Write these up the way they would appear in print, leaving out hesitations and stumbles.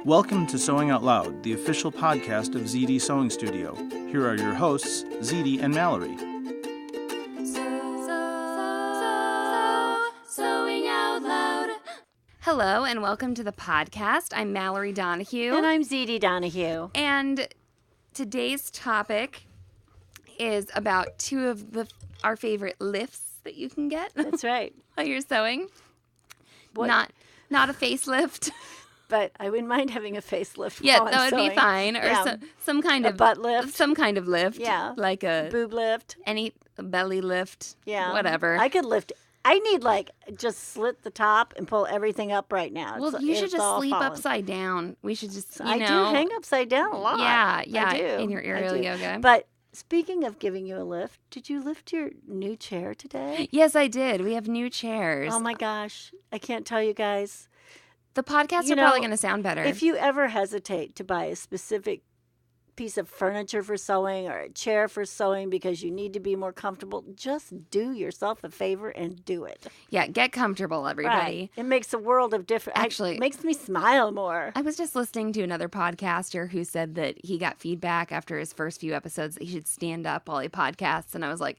Welcome to Sewing Out Loud, the official podcast of Zede Sewing Studio. Here are your hosts, Zede and Mallory. Sewing Out Loud. Hello and welcome to the podcast. I'm Mallory Donahue. And I'm Zede Donahue. And today's topic is about two of our favorite lifts that you can get. That's right. While you're sewing. What? Not a facelift. But I wouldn't mind having a facelift. Yeah, that would be fine. Or some kind of butt lift. Some kind of lift. Yeah. Like a boob lift. A belly lift. Yeah. Whatever. I could lift. I need just slit the top and pull everything up right now. Well, you should just sleep upside down. We should just, I do hang upside down a lot. Yeah, I do. In your aerial yoga. But speaking of giving you a lift, did you lift your new chair today? Yes, I did. We have new chairs. Oh my gosh. I can't tell you guys. The podcasts are probably going to sound better. If you ever hesitate to buy a specific piece of furniture for sewing or a chair for sewing because you need to be more comfortable, just do yourself a favor and do it. Yeah, get comfortable, everybody. Right. It makes a world of difference. Actually, it makes me smile more. I was just listening to another podcaster who said that he got feedback after his first few episodes that he should stand up while he podcasts, and I was like,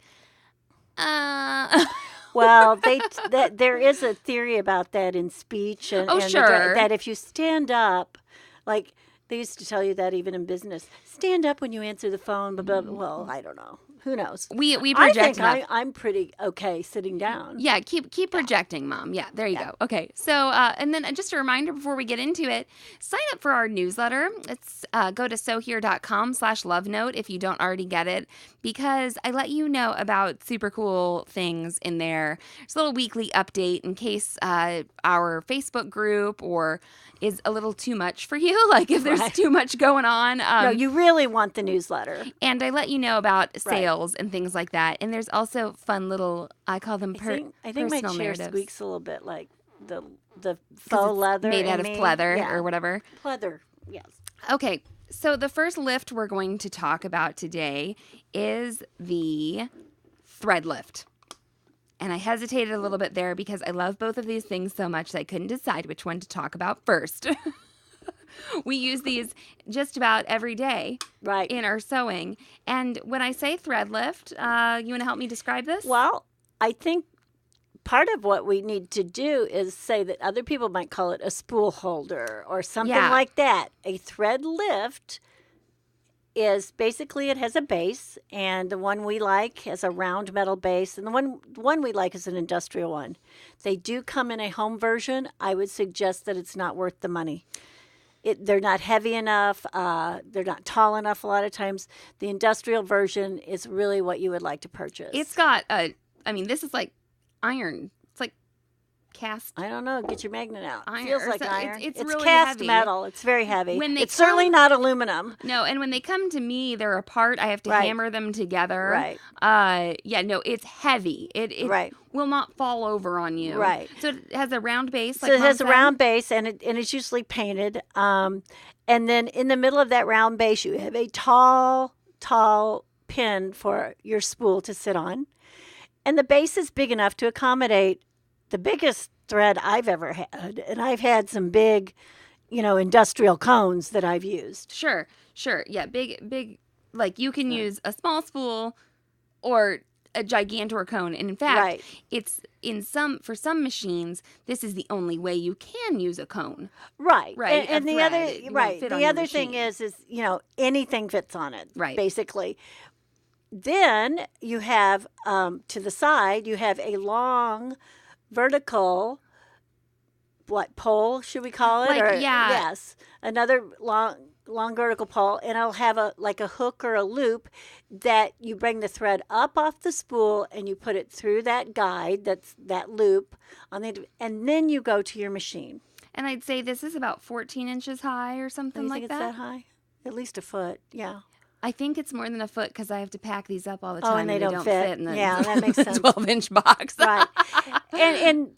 Well, there is a theory about that in speech. And sure. That if you stand up, like they used to tell you that even in business, stand up when you answer the phone. But well, I don't know. Who knows? We project. I think I'm pretty okay sitting down. Yeah, keep projecting, Mom. Yeah, there you go. Okay, so and then just a reminder before we get into it, sign up for our newsletter. It's go to SewHere.com/lovenote if you don't already get it, because I let you know about super cool things in there. It's a little weekly update in case our Facebook group is a little too much for you, like if there's too much going on. No, you really want the newsletter. And I let you know about sales and things like that. And there's also fun little, I call them personal narratives. I think my chair squeaks a little bit like the faux leather. Made out of pleather or whatever. Pleather, yes. Okay, so the first lift we're going to talk about today is the thread lift. And I hesitated a little bit there because I love both of these things so much that I couldn't decide which one to talk about first. We use these just about every day in our sewing. And when I say thread lift, you want to help me describe this? Well, I think part of what we need to do is say that other people might call it a spool holder or something like that. A thread lift is basically, it has a base, and the one we like has a round metal base, and the one we like is an industrial one. They do come in a home version. I would suggest that it's not worth the money. They're not heavy enough. They're not tall enough a lot of times. The industrial version is really what you would like to purchase. It's got this is like iron. It's like cast. I don't know. Get your magnet out. Iron. Feels like iron. It's really cast heavy. Metal. It's very heavy. It's certainly not aluminum. No, and when they come to me, they're apart. I have to hammer them together. Right. It's heavy. It will not fall over on you. Right. So it has a round base. So it has a round base, and it's usually painted. And then in the middle of that round base, you have a tall pin for your spool to sit on. And the base is big enough to accommodate the biggest thread I've ever had. And I've had some big, industrial cones that I've used. Sure. Yeah, big, like you can use a small spool or a gigantor cone. And in fact, it's for some machines, this is the only way you can use a cone. Right. And the other thing is, anything fits on it. Right. Basically. Then you have, to the side, you have a long vertical, pole, should we call it? Yes. Another long vertical pole, and it'll have a hook or a loop that you bring the thread up off the spool and you put it through that guide, that loop, and then you go to your machine. And I'd say this is about 14 inches high or something like that. It's that high? At least a foot, yeah. I think it's more than a foot because I have to pack these up all the time. Oh, and they don't fit in the that makes sense. 12-inch box. Right. And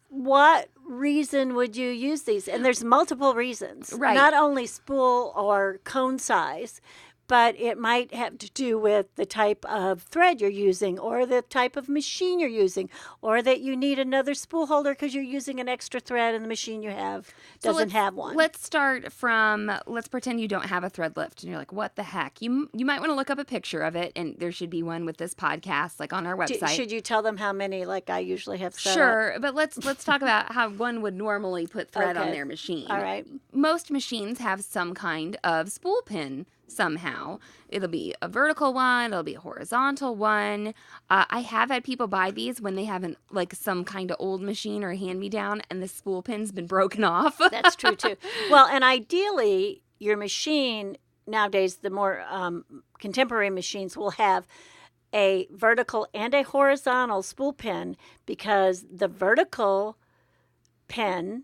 what reason would you use these? And there's multiple reasons. Right. Not only spool or cone size, but it might have to do with the type of thread you're using or the type of machine you're using or that you need another spool holder because you're using an extra thread and the machine you have doesn't have one. Let's start from, let's pretend you don't have a thread lift and you're like, what the heck? You might want to look up a picture of it, and there should be one with this podcast like on our website. Should you tell them how many like I usually have set Sure, up? but let's talk about how one would normally put thread on their machine. All right. Most machines have some kind of spool pin somehow. It'll be a vertical one, it'll be a horizontal one. I have had people buy these when they have some kind of old machine or hand-me-down and the spool pin's been broken off. That's true too. Well, and ideally your machine nowadays, the more contemporary machines will have a vertical and a horizontal spool pin, because the vertical pin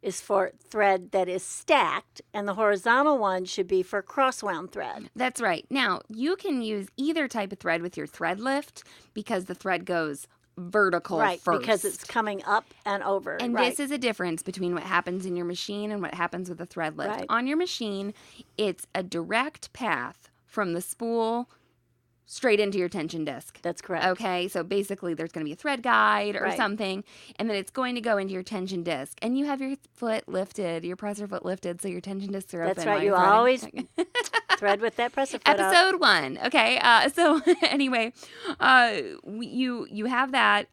is for thread that is stacked, and the horizontal one should be for cross-wound thread. That's right. Now, you can use either type of thread with your thread lift because the thread goes vertical right, first. because it's coming up and over. And right. this is a difference between what happens in your machine and what happens with a thread lift. Right. On your machine, it's a direct path from the spool straight into your tension disc. That's correct. Okay, so basically there's going to be a thread guide or Right. something, and then it's going to go into your tension disc. And you have your foot lifted, your presser foot lifted, so your tension discs are That's open. right. while You you're threading. always thread with that presser foot up. Episode 1. Okay, so anyway, you have that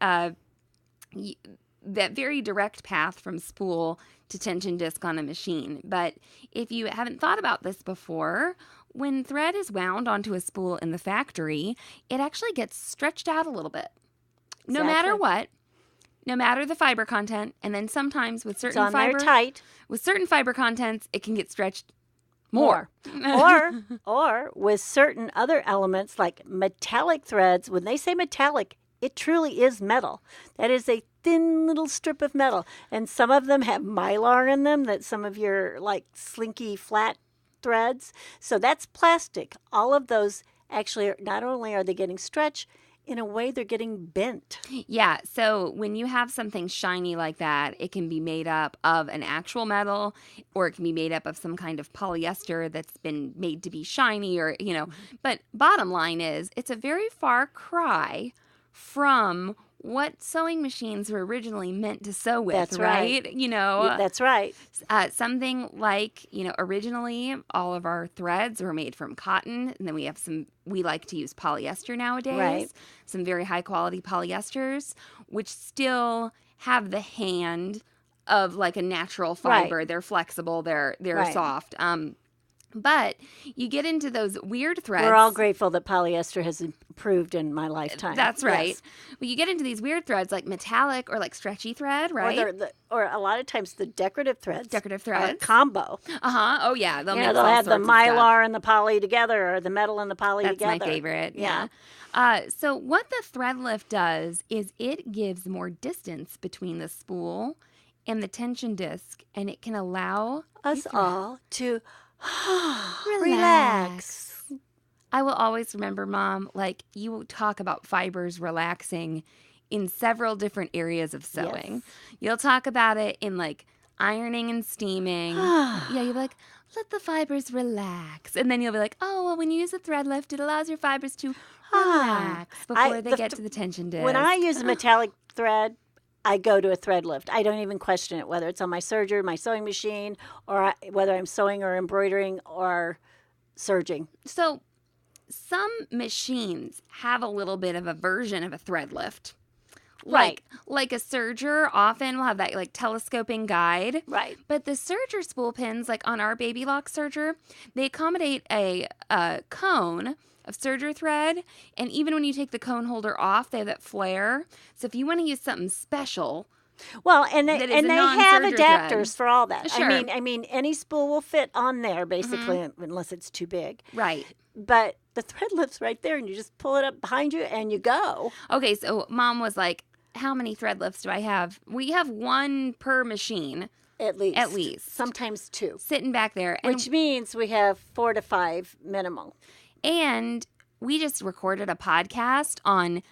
that very direct path from spool to tension disc on a machine. But if you haven't thought about this before, when thread is wound onto a spool in the factory, it actually gets stretched out a little bit. No matter Exactly. what, no matter the fiber content, and then sometimes with It's certain on there fiber tight. with certain fiber contents, it can get stretched more. or with certain other elements like metallic threads. When they say metallic, it truly is metal. That is a thin little strip of metal. And some of them have mylar in them, that some of your like slinky flat threads. So that's plastic. All of those actually, not only are they getting stretched, in a way they're getting bent. Yeah, so when you have something shiny like that, it can be made up of an actual metal, or it can be made up of some kind of polyester that's been made to be shiny, or, But bottom line is, it's a very far cry from what sewing machines were originally meant to sew with, That's right? That's right. Something like, originally all of our threads were made from cotton, and then we like to use polyester nowadays. Right. Some very high quality polyesters, which still have the hand of like a natural fiber. Right. They're flexible, they're Right. soft. But you get into those weird threads. We're all grateful that polyester has improved in my lifetime. That's right. Yes. Well, you get into these weird threads like metallic or like stretchy thread, right? Or a lot of times the decorative threads. Decorative are a threads. combo. Uh-huh. Oh, yeah. They'll They'll have the mylar and the poly together, or the metal and the poly That's together. my favorite. Yeah. So what the thread lift does is it gives more distance between the spool and the tension disc, and it can allow Us all to relax. I will always remember, Mom, like you talk about fibers relaxing in several different areas of sewing. You'll talk about it in like ironing and steaming. Yeah, you'll be like, let the fibers relax. And then you'll be like, oh, well, when you use a thread lift, it allows your fibers to relax before they get to the tension disc. When I use a metallic thread, I go to a thread lift. I don't even question it, whether it's on my serger, my sewing machine, or whether I'm sewing or embroidering or serging. So some machines have a little bit of a version of a thread lift. Right. Like a serger often will have that like telescoping guide. Right. But the serger spool pins, like on our Baby Lock serger, they accommodate a cone of serger thread. And even when you take the cone holder off, they have that flare. So if you want to use something special, well, and they that is a have non-serger adapters thread. for all that. Sure. I mean, any spool will fit on there basically, unless it's too big. right. But the thread lift's right there, and you just pull it up behind you, and you go. Okay, so Mom was like, how many thread lifts do I have? We have one per machine, At least. At least. Sometimes 2. sitting back there. And Which means we have 4 to 5 minimal. And we just recorded a podcast on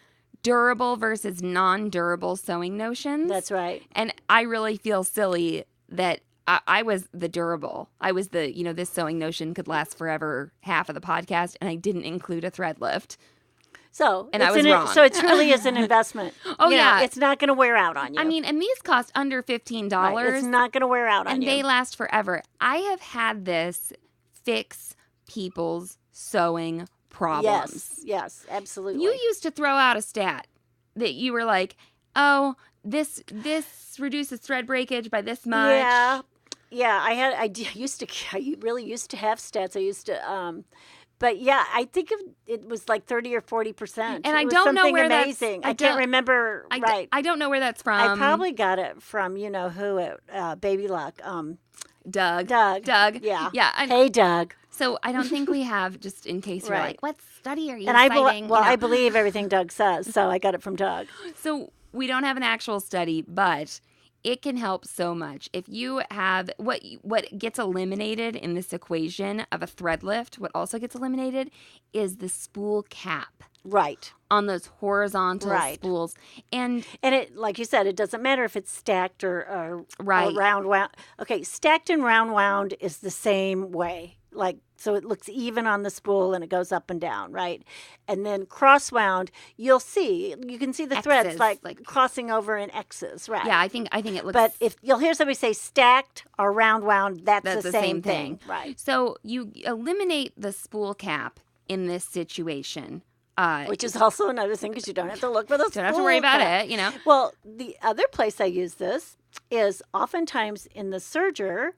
durable versus non-durable sewing notions. That's right. And I really feel silly that I was the durable. I was the, this sewing notion could last forever half of the podcast, and I didn't include a thread lift. So, and I was wrong. So it really is an investment. Oh, yeah. It's not going to wear out on you. I mean, and these cost under $15. Right. It's not going to wear out on you. And they last forever. I have had this fix people's sewing problems. Yes, absolutely. You used to throw out a stat that you were like, oh, this reduces thread breakage by this much. Yeah. I really used to have stats. I used to, but yeah, I think it was like 30 or 40%. And I don't know where amazing. I can't remember. Right. I don't know where that's from. I probably got it from who at Baby Lock. Doug. Yeah. Yeah. Hey, Doug. So I don't think we have, just in case you're like, what study are you and citing? I believe everything Doug says, so I got it from Doug. So we don't have an actual study, but it can help so much. If you have what gets eliminated in this equation of a thread lift, what also gets eliminated is the spool cap. Right. On those horizontal spools. And it, like you said, it doesn't matter if it's stacked or round wound. Okay, stacked and round wound is the same way. So it looks even on the spool and it goes up and down, right? And then cross wound, you can see the threads like crossing over in X's, right? Yeah, I think it looks. But if you'll hear somebody say stacked or round wound, that's the same thing, right? So you eliminate the spool cap in this situation. Which is also another thing because you don't have to look for the spool. Don't have to worry about it, Well, the other place I use this is oftentimes in the serger,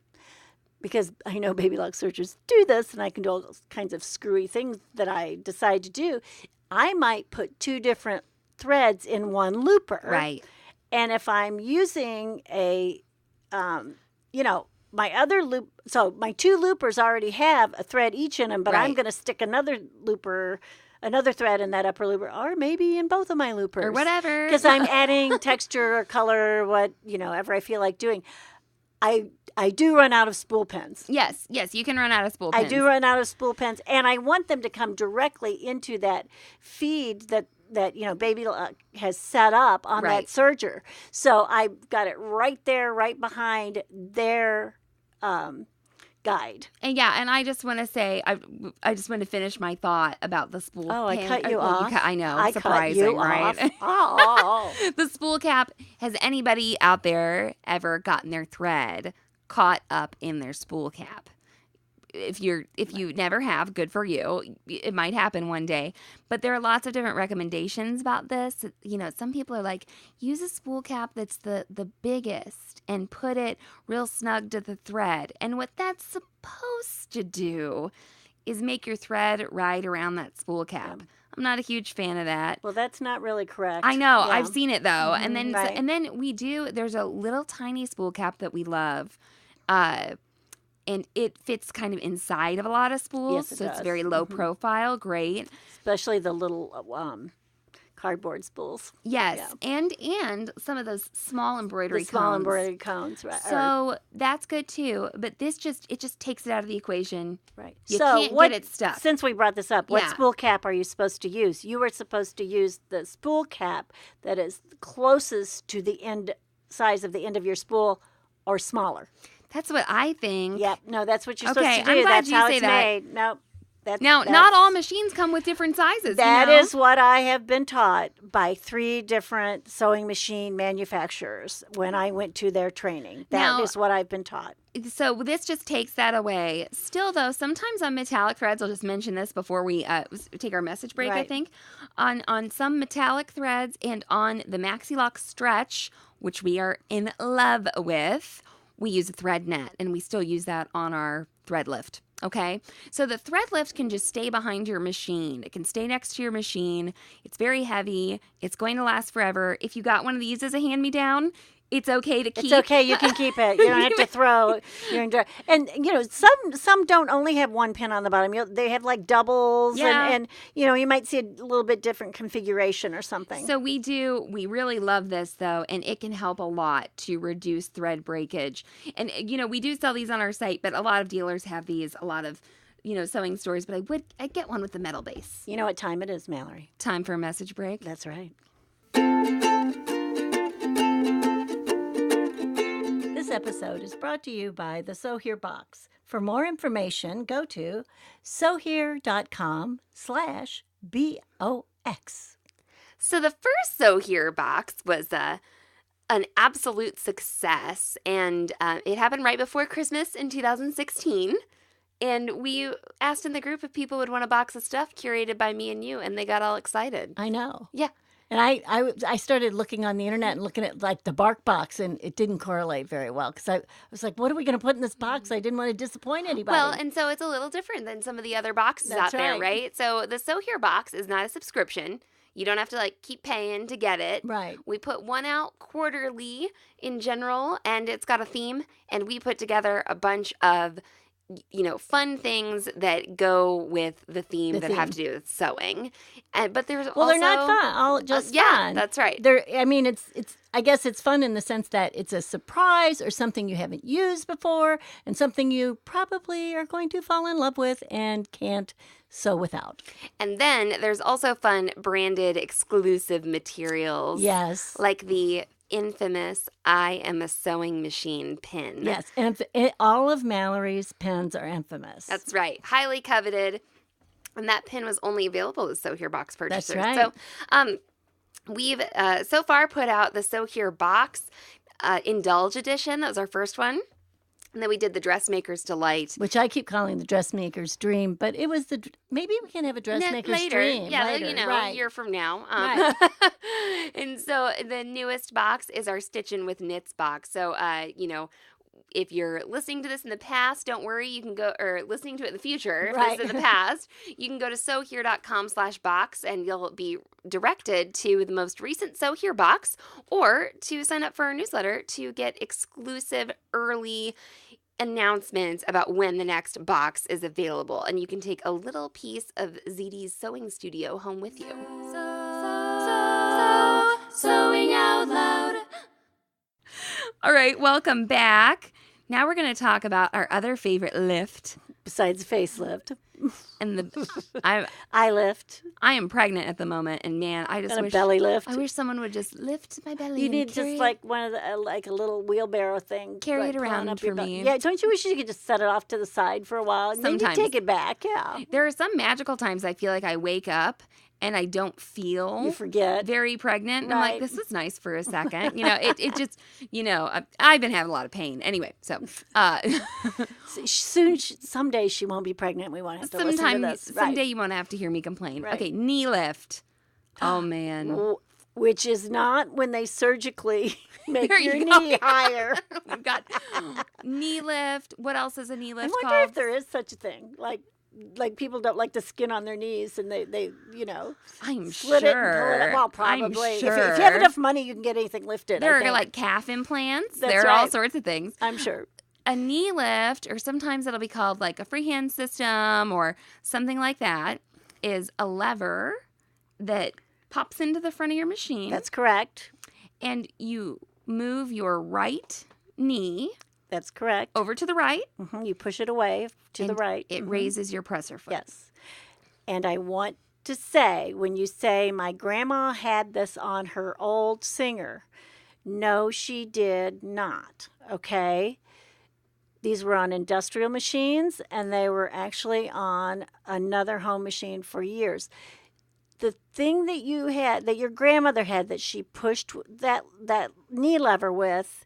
because I know Baby Lock sergers do this, and I can do all those kinds of screwy things that I decide to do. I might put 2 different threads in one looper. Right. And if I'm using a, my other loop, so my 2 loopers already have a thread each in them, but I'm going to stick another thread in that upper looper, or maybe in both of my loopers. Or whatever. Because I'm adding texture or color, whatever I feel like doing. I do run out of spool pins. Yes, you can run out of spool pins. I do run out of spool pins, and I want them to come directly into that feed that Baby Lock has set up on that serger. So I've got it right there, right behind their guide. And I just want to say, I just want to finish my thought about the spool. Oh, I cut you off. I know, I surprising, cut you right? Off. The spool cap. Has anybody out there ever gotten their thread caught up in their spool cap? If you never have, good for you. It might happen one day. But there are lots of different recommendations about this. Some people are like, use a spool cap that's the biggest and put it real snug to the thread. And what that's supposed to do is make your thread ride around that spool cap. I'm not a huge fan of that. Well, that's not really correct. I know. Yeah. I've seen it though. And then and then there's a little tiny spool cap that we love. And it fits kind of inside of a lot of spools. Yes, so it's very low profile. Great. Especially the little cardboard spools. Yes. Yeah. And some of those small embroidery cones. Small embroidery cones, right. So that's good too. But it just takes it out of the equation. Right. You can't get it stuck. Since we brought this up, what spool cap are you supposed to use? You were supposed to use the spool cap that is closest to the end size of the end of your spool or smaller. That's what I think. Yep. No, that's what you're supposed to do. I'm glad that's you how say it's that. made. Nope. Not all machines come with different sizes. That is what I have been taught by 3 different sewing machine manufacturers when I went to their training. That is what I've been taught. So this just takes that away. Still, though, sometimes on metallic threads, I'll just mention this before we take our message break, I think. On some metallic threads and on the Maxi Lock stretch, which we are in love with, we use a thread net, and we still use that on our thread lift. Okay, so the thread lift can just stay behind your machine. It can stay next to your machine. It's very heavy. It's going to last forever. If you got one of these as a hand-me-down, it's okay to keep. It's okay. You can keep it. You don't have to throw. And some don't only have 1 pin on the bottom. They have like doubles, and you might see a little bit different configuration or something. So we really love this though, and it can help a lot to reduce thread breakage. And we do sell these on our site, but a lot of dealers have these. A lot of sewing stores, but I'd get one with the metal base. You know what time it is, Mallory? Time for a message break. That's right. This episode is brought to you by the SewHere Box. For more information, go to SewHere.com/BOX. So the first SewHere box was an absolute success, and it happened right before Christmas in 2016. And we asked in the group if people would want a box of stuff curated by me and you, and they got all excited. I know. Yeah. And I started looking on the internet and looking at like the bark box, and it didn't correlate very well because I was like, what are we going to put in this box? I didn't want to disappoint anybody. Well, and so it's a little different than some of the other boxes That's out there, right. right? So the SewHere box is not a subscription. You don't have to like keep paying to get it. Right. We put one out quarterly in general, and it's got a theme, and we put together a bunch of fun things that go with the theme that have to do with sewing. But there's also they're not fun. All just yeah, fun. that's right. It's. I guess it's fun in the sense that it's a surprise or something you haven't used before, and something you probably are going to fall in love with and can't sew without. And then there's also fun branded exclusive materials. Yes. Like the infamous I Am a Sewing Machine pin. Yes, and all of Mallory's pins are infamous. That's right. Highly coveted. And that pin was only available to SewHere Box purchasers. That's right. So we've so far put out the SewHere Box Indulge Edition. That was our first one. And then we did the Dressmaker's Delight. Which I keep calling the Dressmaker's Dream, but it was maybe we can have a Dressmaker's Dream Yeah, later. A year from now. Right. And so the newest box is our Stitchin' with Knits box. So, if you're listening to this in the past, don't worry. You can go, or listening to it in the future, right. This is in the past, you can go to SewHere.com/box and you'll be directed to the most recent SewHere box, or to sign up for our newsletter to get exclusive early announcements about when the next box is available. And you can take a little piece of Zede's sewing studio home with you. Sewing out loud. All right, welcome back. Now we're going to talk about our other favorite lift. Besides facelift. And I lift. I am pregnant at the moment, and man, I just wish belly lift. I wish someone would just lift my belly. You need just like one of the like a little wheelbarrow thing. Carry like, it around up for your me. Yeah, don't you wish you could just set it off to the side for a while and maybe Sometimes. take it back? Yeah. There are some magical times I feel like I wake up and I don't feel You forget. very pregnant. And I'm Right. like, this was nice for a second. It just, I've been having a lot of pain. Anyway, so Someday she won't be pregnant. We won't have to listen to this. someday you won't have to hear me complain. Right. Okay, knee lift. Oh, man. Which is not when they surgically make There your you go. knee higher. We've got knee lift. What else is a knee I lift wonder called? if there is such a thing. Like people don't like the skin on their knees, and they I'm split it and pull it sure. up. Well, I'm probably. sure. If you have enough money, you can get anything lifted. There I are think. like calf implants. That's There are all right. sorts of things. I'm sure. A knee lift, or sometimes it'll be called like a freehand system or something like that, is a lever that pops into the front of your machine. That's correct. And you move your right knee That's correct. over to the right. You push it away to the and right. It raises your presser foot. Yes. And I want to say, when you say my grandma had this on her old Singer, no, she did not. Okay? These were on industrial machines, and they were actually on another home machine for years. The thing that your grandmother had, that she pushed that knee lever with,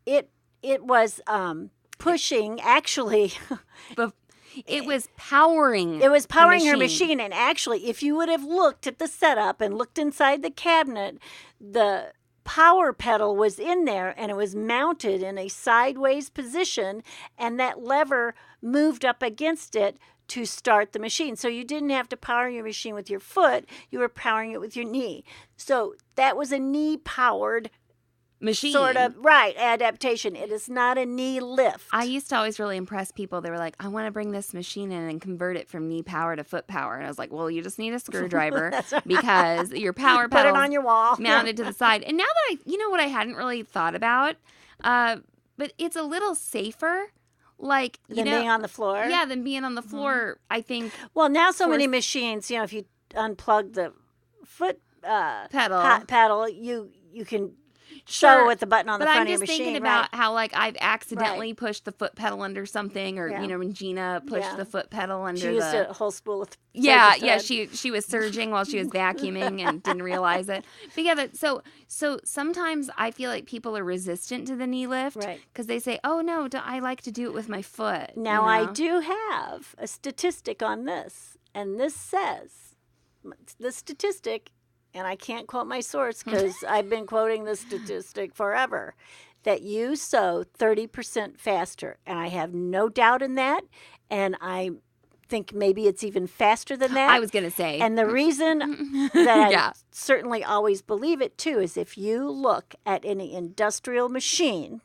it was pushing, actually. But it was powering. It was powering her machine. machine. And actually, if you would have looked at the setup and looked inside the cabinet, the power pedal was in there, and it was mounted in a sideways position, and that lever moved up against it to start the machine. So you didn't have to power your machine with your foot. You were powering it with your knee. So that was a knee-powered machine. sort of, right, adaptation. It is not a knee lift. I used to always really impress people. They were like, I want to bring this machine in and convert it from knee power to foot power. And I was like, well, you just need a screwdriver because your power Put it pedal on your wall. mounted to the side. And now that what I hadn't really thought about, but it's a little safer. Like, Than being on the floor? Yeah, than being on the floor, I think. Well, now so many machines, if you unplug the foot Pedal. pedal, you can sew with the button on the but front I'm of your just machine. thinking about how like I've accidentally pushed the foot pedal under something, or when Gina pushed the foot pedal under she used a whole spool of she was surging while she was vacuuming and didn't realize it. But so sometimes I feel like people are resistant to the knee lift because they say, "Oh no, I like to do it with my foot." Now I do have a statistic on this, and this says the statistic. And I can't quote my source because I've been quoting this statistic forever, that you sew 30% faster. And I have no doubt in that. And I think maybe it's even faster than that. I was going to say. And the reason that I certainly always believe it, too, is if you look at any industrial machine,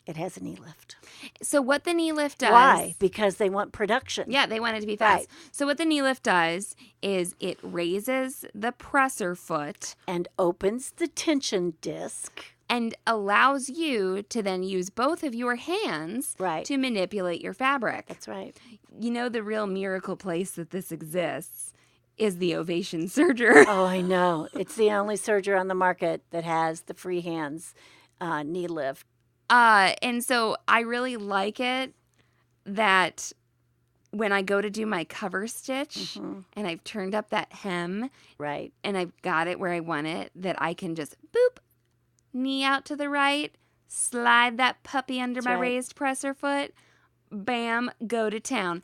it has a knee lift. So what the knee lift does... Why? Because they want production. Yeah, they want it to be fast. Right. So what the knee lift does is it raises the presser foot. And opens the tension disc. And allows you to then use both of your hands to manipulate your fabric. That's right. You know, the real miracle place that this exists is the Ovation Serger. Oh, I know. It's the only serger on the market that has the free hands knee lift. And so I really like it that when I go to do my cover stitch and I've turned up that hem and I've got it where I want it, that I can just boop, knee out to the right, slide that puppy under my raised presser foot, bam, go to town.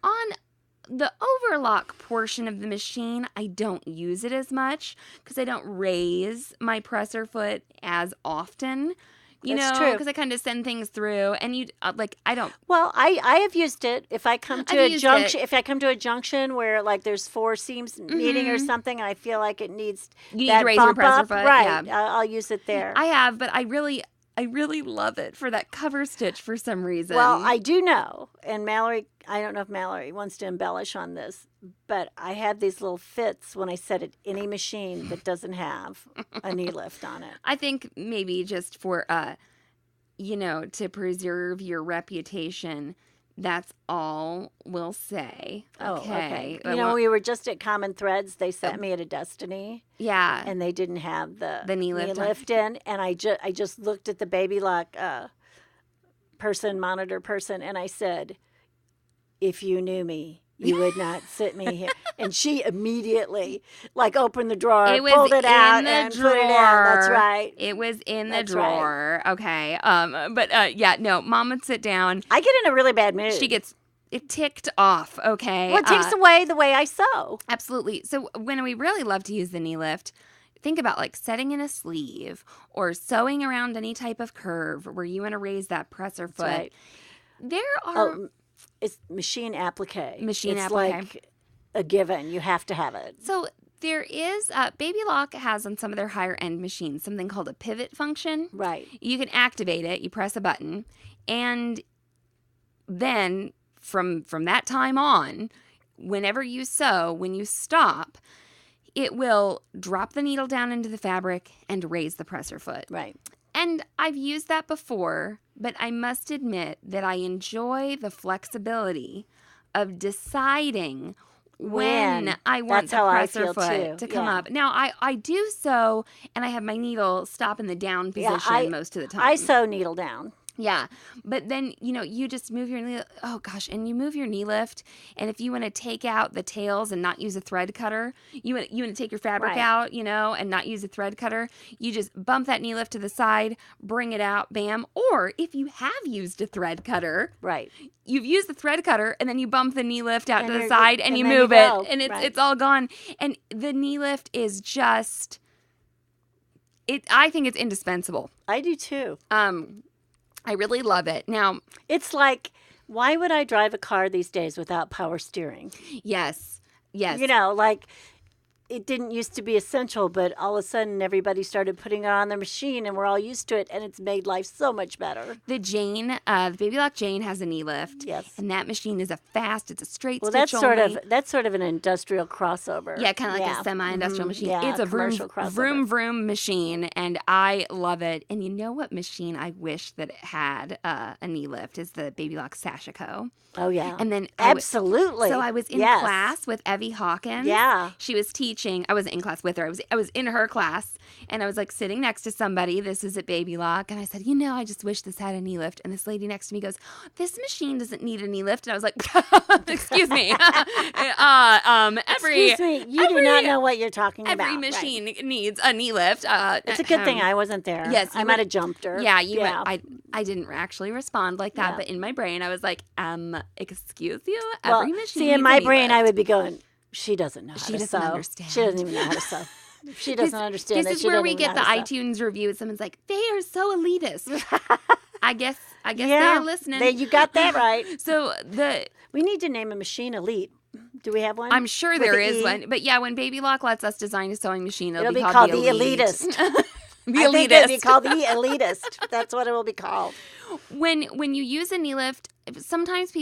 On the overlock portion of the machine, I don't use it as much because I don't raise my presser foot as often. You That's know, true. because I kind of send things through, and you I don't. Well, I have used it if I come to a junction. If I come to a junction where like there's 4 seams meeting or something, and I feel like it needs you need to raise your presser foot, right? Yeah. I'll use it there. I have, but I really love it for that cover stitch for some reason. Well, I do know, and Mallory, I don't know if Mallory wants to embellish on this, but I have these little fits when I set it any machine that doesn't have a knee lift on it. I think maybe just for, to preserve your reputation, that's all we'll say. Okay. You know, we were just at Common Threads. They sent me at a Destiny. Yeah. And they didn't have the knee lift in. And I just looked at the baby lock monitor person, and I said, if you knew me, you would not sit me here. And she immediately, opened the drawer, pulled it out, and put it in. That's right. It was in the drawer. Right. Okay. Mom would sit down. I get in a really bad mood. She gets ticked off, okay? Well, it takes away the way I sew. Absolutely. So when we really love to use the knee lift, think about setting in a sleeve or sewing around any type of curve where you want to raise that presser foot. Right. There are... It's machine applique. It's applique. Like a given. You have to have it. So there is, Baby Lock has on some of their higher end machines something called a pivot function. Right. You can activate it. You press a button. And then from that time on, whenever you sew, when you stop, it will drop the needle down into the fabric and raise the presser foot. Right. And I've used that before, but I must admit that I enjoy the flexibility of deciding when I want the presser foot to come up. Now, I do sew, and I have my needle stop in the down position most of the time. I sew needle down. Yeah. But then, you just move your knee. Oh, gosh. And you move your knee lift. And if you want to take out the tails and not use a thread cutter, you want to take your fabric out, and not use a thread cutter, you just bump that knee lift to the side, bring it out, bam. Or if you have used a thread cutter, you've used the thread cutter, and then you bump the knee lift out to the side, and you move it, and it's all gone. And the knee lift is just, I think it's indispensable. I do too. I really love it. Now, it's like, why would I drive a car these days without power steering? Yes. It didn't used to be essential, but all of a sudden everybody started putting it on their machine, and we're all used to it, and it's made life so much better. The Baby Lock Jane has a knee lift. Yes. And that machine is it's a straight stitch that's sort of an industrial crossover. Yeah, kind of like a semi-industrial machine. Yeah, it's a vroom vroom machine, and I love it. And you know what machine I wish that it had a knee lift is the Baby Lock Sashiko. Oh, yeah. And then absolutely. So I was in class with Evie Hawkins. Yeah. She was teaching teaching. I wasn't in class with her. I was in her class, and I was like sitting next to somebody. This is at Baby Lock, and I said, I just wish this had a knee lift. And this lady next to me goes, "This machine doesn't need a knee lift." And I was like, "Excuse me, excuse me, you do not know what you're talking about. Every machine needs a knee lift." It's a good thing I wasn't there. Yes, I might have jumped her. Yeah, I didn't actually respond like that, but in my brain, I was like, excuse you, every machine. See, in my brain, I would be going, she doesn't know how to sew. She doesn't understand. She doesn't even know how to sew. If she doesn't understand This is where we get the iTunes review. Someone's like, they are so elitist. I guess they're listening. You got that right. So we need to name a machine Elite. Do we have one? I'm sure there is one. But yeah, when Baby Lock lets us design a sewing machine, it'll be called the Elitist. The I think it'll be called the Elitist. That's what it will be called. When you use a knee lift, sometimes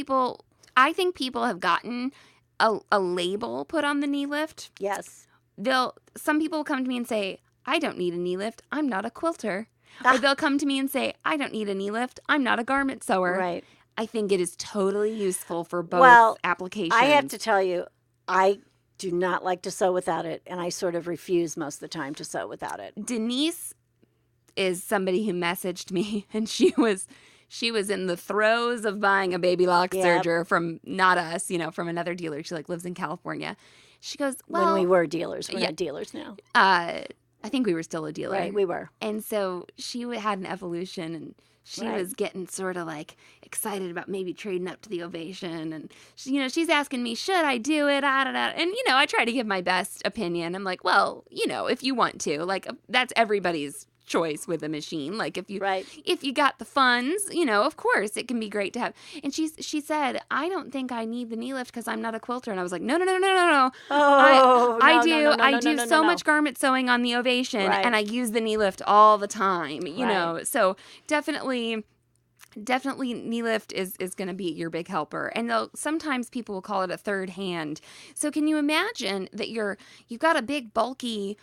I think people have gotten a label put on the knee lift. Yes. Some people will come to me and say, "I don't need a knee lift. I'm not a quilter." Or they'll come to me and say, "I don't need a knee lift. I'm not a garment sewer." Right. I think it is totally useful for both applications. I have to tell you, I do not like to sew without it, and I sort of refuse most of the time to sew without it. Denise is somebody who messaged me, and she was in the throes of buying a Baby Lock serger from not us, from another dealer. She lives in California. She goes, "Well, when we were dealers, we're not dealers now." I think we were still a dealer. Right, we were. And so she had an evolution, and she was getting sort of like excited about maybe trading up to the Ovation. And, she's asking me, should I do it? And, I try to give my best opinion. I'm like, well, if you want to, that's everybody's choice with a machine. Like if you got the funds, of course it can be great to have. And she said, "I don't think I need the knee lift because I'm not a quilter." And I was like, no. I do so much garment sewing on the Ovation, and I use the knee lift all the time. So definitely knee lift is going to be your big helper. And sometimes people will call it a third hand. So can you imagine that you've got a big bulky,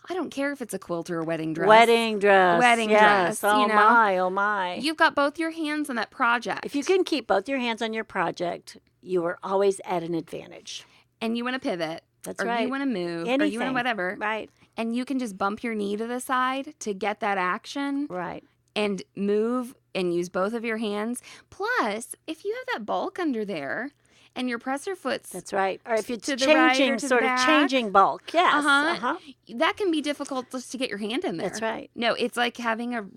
I don't care if it's a quilt or a wedding dress. Wedding dress. Oh, my. You've got both your hands on that project. If you can keep both your hands on your project, you are always at an advantage. And you want to pivot. That's or right. you want to move. Anything. Or you want to whatever. Right. And you can just bump your knee to the side to get that action. Right. And move and use both of your hands. Plus, if you have that bulk under there, and your presser foot's that's right. Or if it's changing bulk. Yes. That can be difficult just to get your hand in there. That's right. No, it's like having a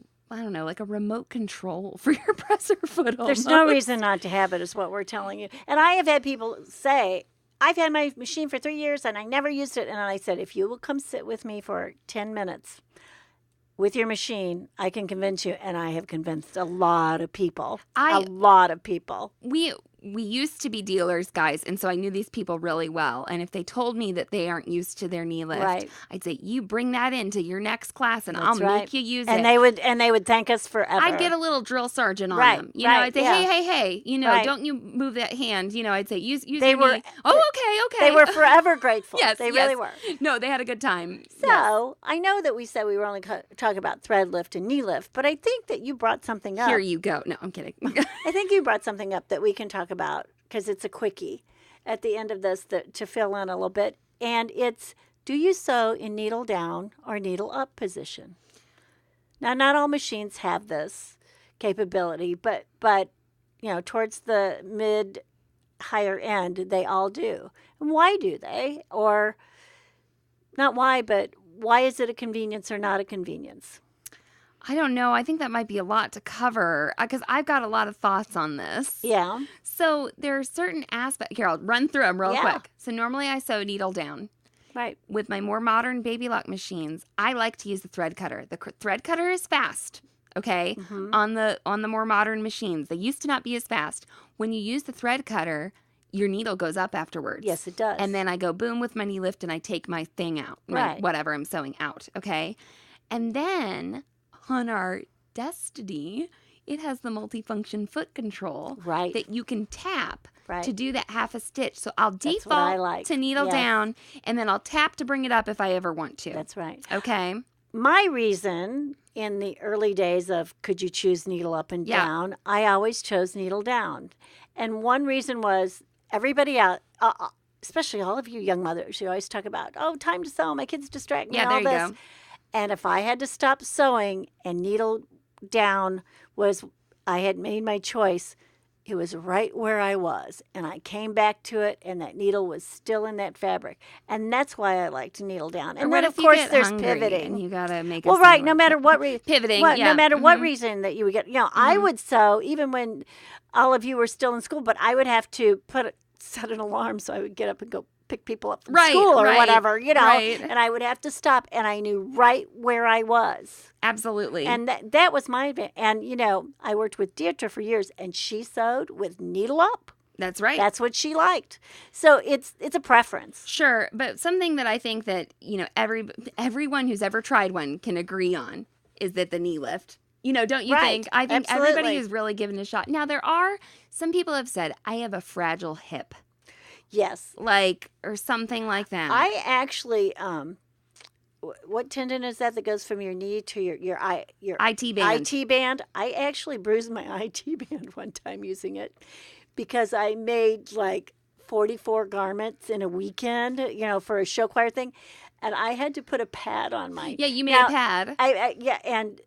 remote control for your presser foot. There's no reason not to have it, is what we're telling you. And I have had people say, "I've had my machine for 3 years and I never used it." And I said, "If you will come sit with me for 10 minutes with your machine, I can convince you." And I have convinced a lot of people. We used to be dealers, guys, and so I knew these people really well. And if they told me that they aren't used to their knee lift, I'd say, "You bring that into your next class, and I'll make you use it." And they would thank us forever. I'd get a little drill sergeant on them. I'd say, "Hey, don't you move that hand." I'd say, "Use your knee." Oh, okay. They were forever grateful. Yes, they really were. No, they had a good time. So I know that we said we were only talking about thread lift and knee lift, but I think that you brought something up. Here you go. No, I'm kidding. I think you brought something up that we can talk about, because it's a quickie at the end of this to fill in a little bit. And it's, do you sew in needle down or needle up position? Now, not all machines have this capability, but towards the mid higher end, they all do. And why do they? Or not why, but why is it a convenience or not a convenience? I don't know. I think that might be a lot to cover because I've got a lot of thoughts on this. Yeah. So there are certain aspects. Here, I'll run through them real quick. So normally I sew needle down. Right. With my more modern Baby Lock machines, I like to use the thread cutter. The thread cutter is fast, okay, on the more modern machines. They used to not be as fast. When you use the thread cutter, your needle goes up afterwards. Yes, it does. And then I go boom with my knee lift and I take my thing out, whatever I'm sewing out, okay? And then on our Destiny, it has the multifunction foot control that you can tap to do that half a stitch. So I'll default to needle down, and then I'll tap to bring it up if I ever want to. That's right. Okay. My reason in the early days of could you choose needle up and down, I always chose needle down. And one reason was everybody out, especially all of you young mothers, you always talk about, oh, time to sew, my kids distract me, Yeah, and all there you this. go. And if I had to stop sewing and needle down I had made my choice, it was right where I was. And I came back to it, and that needle was still in that fabric. And that's why I like to needle down. And Or then, what of if you course, get there's hungry pivoting. and you gotta make. Well, right. No matter what reason. Pivoting. No matter what Mhm. reason that you would get. I would sew even when all of you were still in school, but I would have to set an alarm so I would get up and go pick people up from school or whatever, right. and I would have to stop, and I knew right where I was. Absolutely. And that was my advantage. And, I worked with Deirdre for years, and she sewed with needle up. That's right. That's what she liked. So it's a preference. Sure, but something that I think that, everyone who's ever tried one can agree on is that the knee lift. Don't you Right. think? I think Absolutely. everybody who's really given it a shot. Now, there are some people have said, I have a fragile hip. Yes. Or something like that. I actually, what tendon is that goes from your knee to your IT band. IT band? I actually bruised my IT band one time using it because I made 44 garments in a weekend, for a show choir thing, and I had to put a pad on my. Yeah, you made a pad. And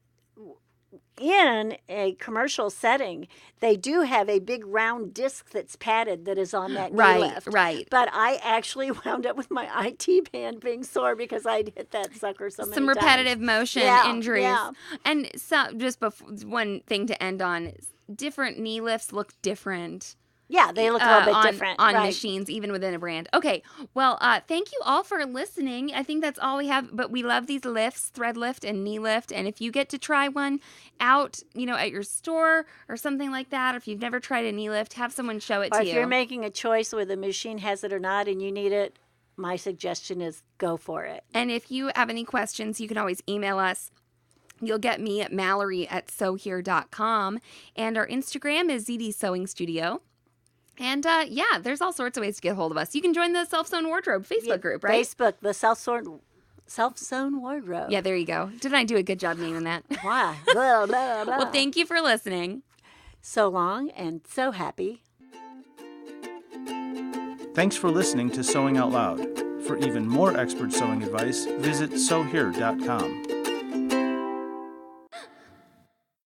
in a commercial setting, they do have a big round disc that's padded that is on that knee lift. Right. But I actually wound up with my IT band being sore because I'd hit that sucker so many Some times. repetitive motion injuries. Yeah. And so just one thing to end on is different knee lifts look different. Yeah, they look a little bit different. On right. machines, even within a brand. Okay, well, thank you all for listening. I think that's all we have, but we love these lifts, thread lift and knee lift, and if you get to try one out, at your store or something like that, or if you've never tried a knee lift, have someone show it Or to if you. you're making a choice whether the machine has it or not and you need it, my suggestion is go for it. And if you have any questions, you can always email us. You'll get me at Mallory@SewHere.com, and our Instagram is Zede Sewing Studio. And there's all sorts of ways to get a hold of us. You can join the Self-Sewn Wardrobe Facebook group, right? Facebook, the Self-Sewn Wardrobe. Yeah, there you go. Didn't I do a good job naming that? Why? Blah, blah, blah. Well, thank you for listening. So long and so happy. Thanks for listening to Sewing Out Loud. For even more expert sewing advice, visit SewHere.com.